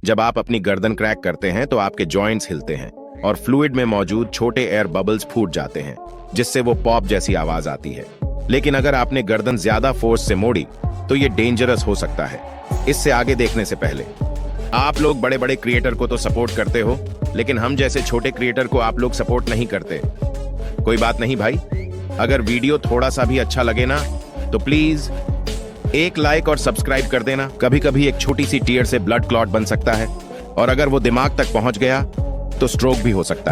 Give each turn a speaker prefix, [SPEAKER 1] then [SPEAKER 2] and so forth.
[SPEAKER 1] जब आप अपनी गर्दन क्रैक करते हैं तो आपके जॉइंट्स हिलते हैं और फ्लूइड में मौजूद छोटे एयर बबल्स फूट जाते हैं, जिससे वो पॉप जैसी आवाज आती है। लेकिन अगर आपने गर्दन ज्यादा फोर्स से मोड़ी तो ये डेंजरस हो सकता है। इससे आगे देखने से पहले आप लोग बड़े बड़े क्रिएटर को तो सपोर्ट करते हो, लेकिन हम जैसे छोटे क्रिएटर को आप लोग सपोर्ट नहीं करते। कोई बात नहीं भाई, अगर वीडियो थोड़ा सा भी अच्छा लगे ना तो प्लीज एक लाइक और सब्सक्राइब कर देना। कभी कभी एक छोटी सी टीयर से ब्लड क्लॉट बन सकता है, और अगर वो दिमाग तक पहुंच गया तो स्ट्रोक भी हो सकता है।